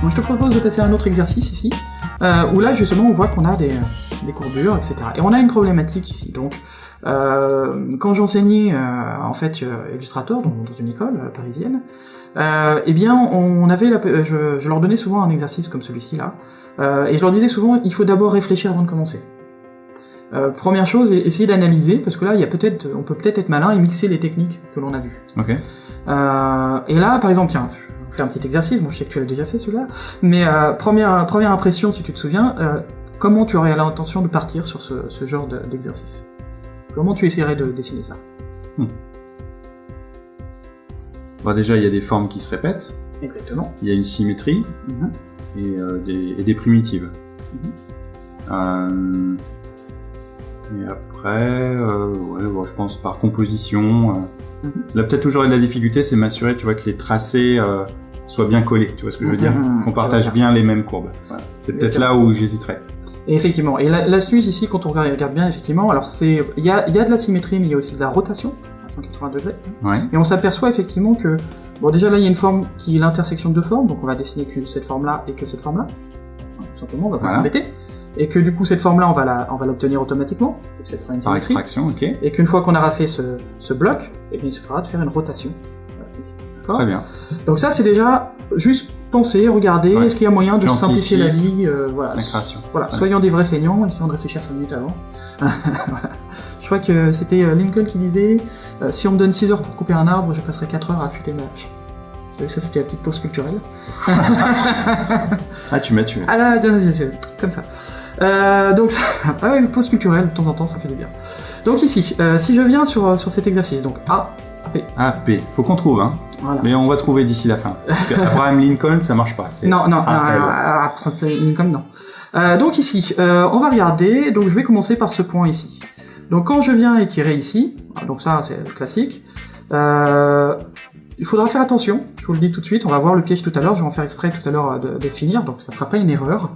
Donc je te propose de passer à un autre exercice ici, où là justement on voit qu'on a des courbures, etc. Et on a une problématique ici. Donc quand j'enseignais en fait Illustrator dans une école parisienne, eh bien on avait je leur donnais souvent un exercice comme celui-ci là, et je leur disais souvent il faut d'abord réfléchir avant de commencer. Première chose, essayer d'analyser, parce que là on peut peut-être être malin et mixer les techniques que l'on a vues. Ok. Et là par exemple, tiens, je vais faire un petit exercice, bon je sais que tu l'as déjà fait celui-là, mais première impression si tu te souviens, comment tu aurais l'intention de partir sur ce genre d'exercice? Comment tu essaierais de dessiner ça? Bon, déjà, il y a des formes qui se répètent. Exactement. Il y a une symétrie et des primitives. Et après, ouais, bon, je pense par composition. Là, peut-être où j'aurais de la difficulté, c'est m'assurer, tu vois, que les tracés soient bien collés. Tu vois ce que je veux dire? Qu'on partage bien les mêmes courbes. Voilà. C'est peut-être là où j'hésiterais. Et effectivement, et l'astuce ici, quand on regarde bien, effectivement, alors il y a de la symétrie, mais il y a aussi de la rotation, à 180 degrés. Ouais. Et on s'aperçoit effectivement que, bon déjà là il y a une forme qui est l'intersection de deux formes, donc on va dessiner que cette forme-là et que cette forme-là. Tout simplement, on va pas s'embêter. Et que du coup cette forme-là, on va l'obtenir automatiquement, cette une par extraction, ok. Et qu'une fois qu'on aura fait ce bloc, eh bien, il suffira de faire une rotation. Ici. Très bien. Donc ça c'est déjà juste penser, regarder, est-ce qu'il y a moyen de simplifier la vie, voilà. La création. Voilà, soyons des vrais feignants, essayons de réfléchir 5 minutes avant. Voilà. Je crois que c'était Lincoln qui disait si on me donne 6 heures pour couper un arbre, je passerai 4 heures à affûter ma hache. Ça c'était la petite pause culturelle. Ah tu m'as tué. Ah là, comme ça. Donc, ah ouais, pause culturelle, de temps en temps, ça fait du bien. Donc ici, si je viens sur cet exercice, donc A, P. A, P. Faut qu'on trouve, hein. Voilà. Mais on va trouver d'ici la fin. Abraham Lincoln, ça marche pas. Non, Lincoln, non. Donc ici, on va regarder, donc je vais commencer par ce point ici. Donc quand je viens étirer ici, donc ça c'est classique, il faudra faire attention, je vous le dis tout de suite, on va voir le piège tout à l'heure, je vais en faire exprès tout à l'heure de finir, donc ça sera pas une erreur.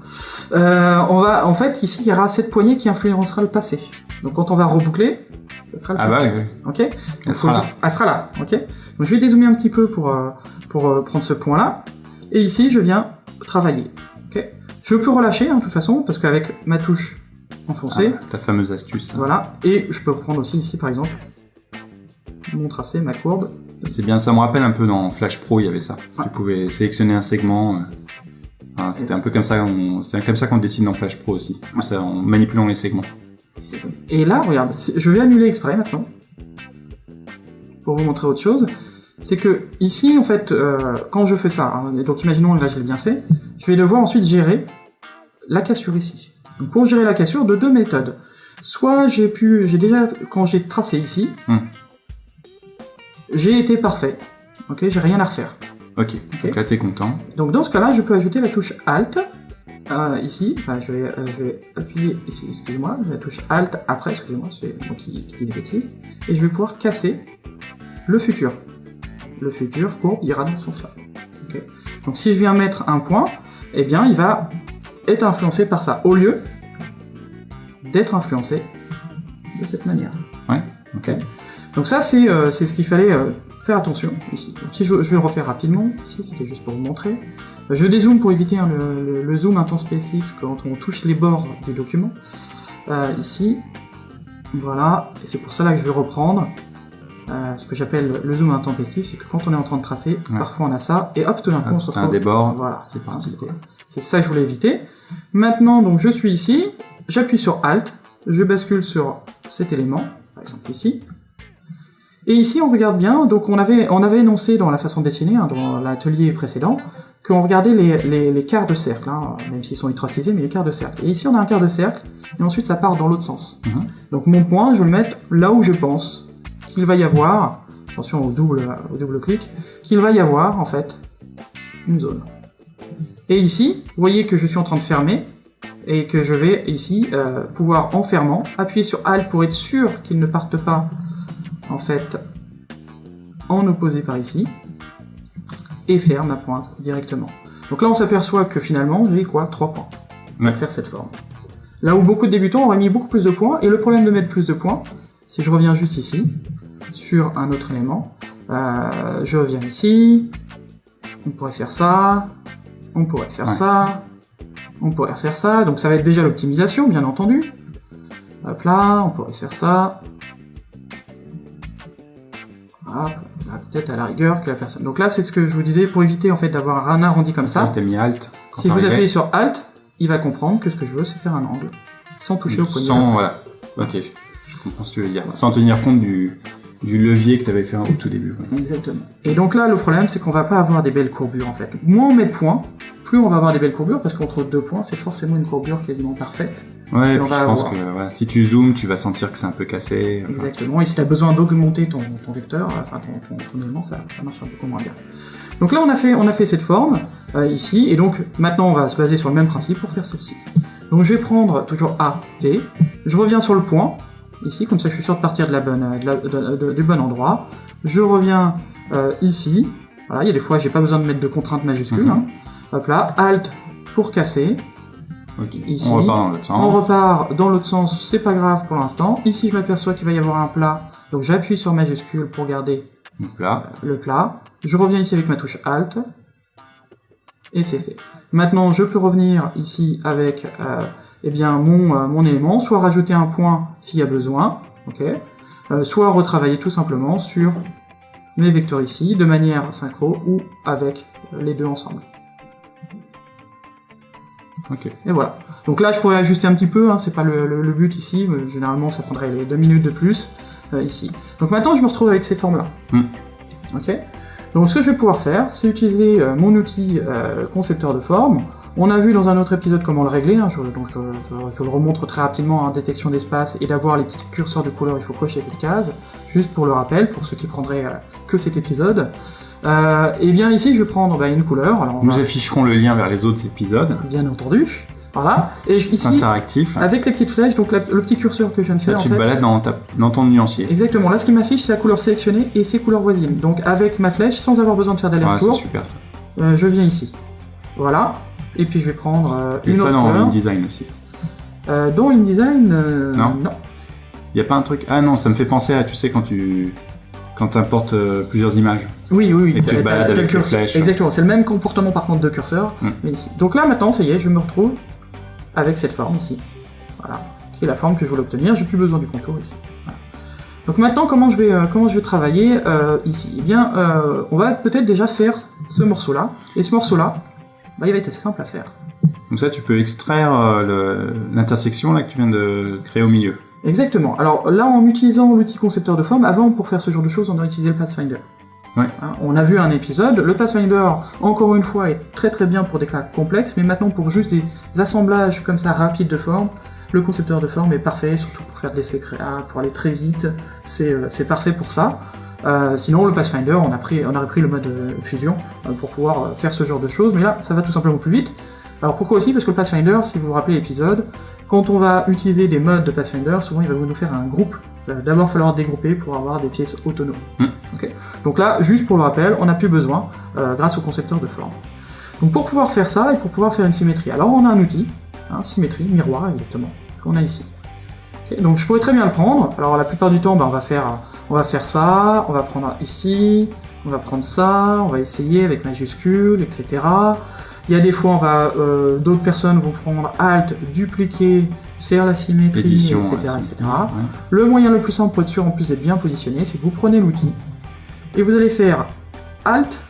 En fait, ici, il y aura cette poignée qui influencera le passé. Donc quand on va reboucler, ça sera le passé. Ah bah oui. Ok. Elle sera là. Elle sera là, ok. Donc je vais dézoomer un petit peu pour prendre ce point-là, et ici, je viens travailler, ok. Je peux relâcher, hein, de toute façon, parce qu'avec ma touche enfoncée... Ah, ta fameuse astuce. Hein. Voilà, et je peux reprendre aussi ici, par exemple, mon tracé, ma courbe. C'est bien, ça me rappelle un peu dans Flash Pro, il y avait ça. Ouais. Tu pouvais sélectionner un segment. C'était un peu comme ça, c'est comme ça qu'on dessine dans Flash Pro aussi, ça, en manipulant les segments. Et là, regarde, je vais annuler exprès maintenant, pour vous montrer autre chose. C'est que ici, en fait, quand je fais ça, hein, donc imaginons là je l'ai bien fait, je vais devoir ensuite gérer la cassure ici. Donc pour gérer la cassure, de deux méthodes. Soit j'ai déjà, quand j'ai tracé ici, j'ai été parfait, ok, j'ai rien à refaire. Ok, donc là t'es content. Donc dans ce cas-là, je peux ajouter la touche Alt, ici, enfin je vais appuyer ici, excusez-moi, la touche Alt après, excusez-moi, c'est moi qui dis des bêtises, et je vais pouvoir casser le futur. Le futur courbe ira dans ce sens-là. Okay. Donc si je viens mettre un point, eh bien il va être influencé par ça, au lieu d'être influencé de cette manière. Ouais, ok. Donc ça, c'est ce qu'il fallait faire attention ici. Donc si je vais le refaire rapidement, ici c'était juste pour vous montrer. Je dézoome pour éviter hein, le zoom intempestif quand on touche les bords du document. Ici, voilà, et c'est pour ça là que je vais reprendre ce que j'appelle le zoom intempestif, c'est que quand on est en train de tracer, parfois on a ça, et hop, tout d'un coup on se retrouve... un débord, voilà, c'est parti. C'est ça que je voulais éviter. Maintenant, donc je suis ici, j'appuie sur Alt, je bascule sur cet élément, par exemple ici. Et ici, on regarde bien, donc on avait énoncé dans la façon de dessiner, hein, dans l'atelier précédent, qu'on regardait les quarts de cercle, hein, même s'ils sont étroitisés, mais les quarts de cercle. Et ici, on a un quart de cercle, et ensuite ça part dans l'autre sens. Donc mon point, je vais le mettre là où je pense qu'il va y avoir, attention au double clic, qu'il va y avoir, en fait, une zone. Et ici, vous voyez que je suis en train de fermer, et que je vais ici pouvoir, en fermant, appuyer sur Alt pour être sûr qu'il ne parte pas en fait en opposé par ici, et faire ma pointe directement. Donc là on s'aperçoit que finalement j'ai quoi 3 points pour faire cette forme. Là où beaucoup de débutants auraient mis beaucoup plus de points, et le problème de mettre plus de points, si je reviens juste ici, sur un autre élément, je reviens ici, on pourrait faire ça, on pourrait faire ça, on pourrait faire ça, donc ça va être déjà l'optimisation, bien entendu. Hop là, on pourrait faire ça. Hop, là, peut-être à la rigueur que la personne... Donc là, c'est ce que je vous disais, pour éviter en fait d'avoir un arrondi comme ça. T'as mis Alt. Si vous appuyez sur Alt, il va comprendre que ce que je veux, c'est faire un angle, sans toucher au poignet. Voilà. Ok, je comprends ce que tu veux dire. Ouais. Sans tenir compte du levier que tu avais fait au tout début. Ouais. Exactement. Et donc là, le problème, c'est qu'on va pas avoir des belles courbures, en fait. Moins on met de points, plus on va avoir des belles courbures, parce qu'entre 2 points, c'est forcément une courbure quasiment parfaite. Ouais, et puis je pense que voilà, si tu zoomes, tu vas sentir que c'est un peu cassé. Exactement, et si tu as besoin d'augmenter ton vecteur, enfin ton élément, ça marche un peu moins bien. Donc là, on a fait cette forme, ici, et donc maintenant, on va se baser sur le même principe pour faire celle-ci. Donc je vais prendre toujours A, P, je reviens sur le point, ici, comme ça je suis sûr de partir du bon endroit. Je reviens ici, voilà, il y a des fois j'ai pas besoin de mettre de contraintes majuscules, hein. Hop là, Alt pour casser. Okay. Ici, on repart dans l'autre sens. On repart dans l'autre sens, c'est pas grave pour l'instant. Ici, je m'aperçois qu'il va y avoir un plat, donc j'appuie sur majuscule pour garder le plat. Je reviens ici avec ma touche Alt, et c'est fait. Maintenant, je peux revenir ici avec eh bien, mon élément, soit rajouter un point s'il y a besoin, okay, soit retravailler tout simplement sur mes vecteurs ici, de manière synchro ou avec les deux ensemble. Okay. Et voilà. Donc là, je pourrais ajuster un petit peu, hein, c'est pas le but ici, mais généralement ça prendrait les 2 minutes de plus ici. Donc maintenant, je me retrouve avec ces formes-là. Ok. Donc ce que je vais pouvoir faire, c'est utiliser mon outil concepteur de forme. On a vu dans un autre épisode comment le régler, hein, je le remontre très rapidement en détection d'espace, et d'avoir les petits curseurs de couleur, il faut cocher cette case, juste pour le rappel, pour ceux qui prendraient que cet épisode. Et bien ici, je vais prendre une couleur. Alors, nous afficherons le lien vers les autres épisodes. Bien entendu. Voilà. Et ici, interactif. Avec les petites flèches, donc le petit curseur que je viens de faire. Là, tu te balades dans ton nuancier. Exactement. Là, ce qui m'affiche, c'est la couleur sélectionnée et ses couleurs voisines. Donc avec ma flèche, sans avoir besoin de faire d'aller-retour. Ouais, c'est super ça. Je viens ici. Voilà. Et puis je vais prendre une autre couleur. Et ça dans InDesign aussi. Dans InDesign, non. Il y a pas un truc. Ah non, ça me fait penser à, tu sais, quand t'importes plusieurs images. Oui. Et tu te balades avec les flèches. Exactement, c'est le même comportement par contre de curseur, mais ici. Donc là maintenant, ça y est, je me retrouve avec cette forme ici. Voilà, qui est la forme que je voulais obtenir, j'ai plus besoin du contour ici. Voilà. Donc maintenant, comment je vais travailler ici? Eh bien, on va peut-être déjà faire ce morceau-là, et ce morceau-là, il va être assez simple à faire. Donc ça, tu peux extraire l'intersection là que tu viens de créer au milieu. Exactement. Alors là, en utilisant l'outil concepteur de forme, avant, pour faire ce genre de choses, on a utilisé le Pathfinder. Ouais. Hein, on a vu un épisode, le Pathfinder, encore une fois, est très très bien pour des cas complexes, mais maintenant pour juste des assemblages comme ça rapides de forme, le concepteur de forme est parfait, surtout pour faire de l'essai créa, pour aller très vite, c'est parfait pour ça. Sinon, le Pathfinder, on aurait pris le mode fusion pour pouvoir faire ce genre de choses, mais là, ça va tout simplement plus vite. Alors pourquoi aussi? Parce que le Pathfinder, si vous vous rappelez l'épisode, quand on va utiliser des modes de Pathfinder, souvent il va nous faire un groupe. Il va d'abord falloir dégrouper pour avoir des pièces autonomes. Okay. Donc là, juste pour le rappel, on n'a plus besoin grâce au concepteur de forme. Donc pour pouvoir faire ça et pour pouvoir faire une symétrie, alors on a un outil, symétrie, miroir exactement, qu'on a ici. Okay. Donc je pourrais très bien le prendre. Alors la plupart du temps, on va faire ça, on va prendre ici, on va prendre ça, on va essayer avec majuscule, etc. Il y a des fois, d'autres personnes vont prendre Alt, dupliquer, faire la symétrie, édition, etc. etc. Ouais. Le moyen le plus simple pour être sûr en plus d'être bien positionné, c'est que vous prenez l'outil et vous allez faire Alt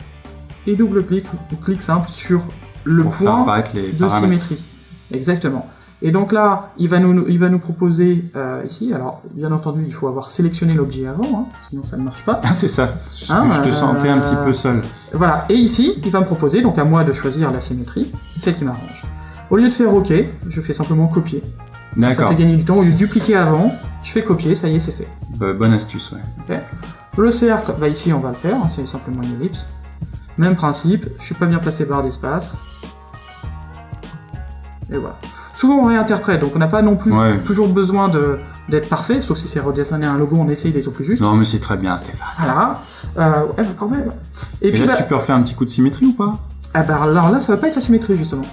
et double clic, ou clic simple sur le point de symétrie. Exactement. Et donc là, il va nous proposer ici, alors bien entendu, il faut avoir sélectionné l'objet avant, sinon ça ne marche pas. Ah, c'est ça, je te sentais un petit peu seul. Voilà, et ici, il va me proposer, donc à moi de choisir la symétrie, celle qui m'arrange. Au lieu de faire OK, je fais simplement copier. D'accord. Ça fait gagner du temps, au lieu de dupliquer avant, je fais copier, ça y est, c'est fait. Bonne astuce, ouais. Okay. Le cercle, ici on va le faire, c'est simplement une ellipse. Même principe, je suis pas bien placé barre d'espace. Et voilà. Souvent on réinterprète, donc on n'a pas non plus toujours besoin d'être parfait, sauf si c'est redessiner un logo, on essaye d'être au plus juste. Non mais c'est très bien Stéphane. Voilà, quand même. Et puis là tu peux refaire un petit coup de symétrie ou pas? Alors là ça va pas être la symétrie justement.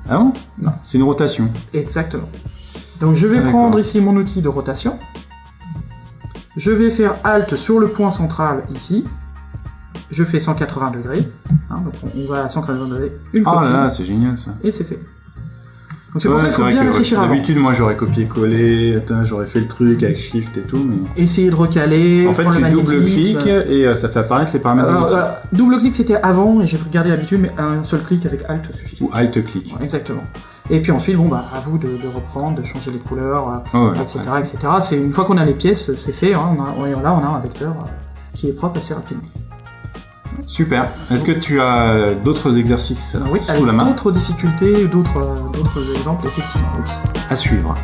Ah bon? Non. C'est une rotation. Exactement. Donc je vais prendre ici mon outil de rotation. Je vais faire Alt sur le point central ici. je fais 180 degrés, hein, donc on va à 180 degrés, une Ah copie, là, c'est génial ça. et c'est fait. Donc c'est pour ça qu'il faut bien réfléchir avant. D'habitude, moi j'aurais copié-collé, j'aurais fait le truc avec Shift et tout, mais... Essayer de recaler, En fait, prendre tu le magnétisme. double-cliques et ça fait apparaître les paramètres de l'outil. Double-clic c'était avant, et j'ai gardé l'habitude, mais un seul clic avec Alt suffit. Ou Alt-clic. Ouais, exactement. Et puis ensuite, bon, bah, à vous de reprendre, de changer les couleurs, etc., etc. C'est une fois qu'on a les pièces, c'est fait, hein, on a un vecteur qui est propre assez rapidement. Super. Est-ce que tu as d'autres exercices Oui, sous la main d'autres difficultés, d'autres exemples, effectivement, oui. à suivre?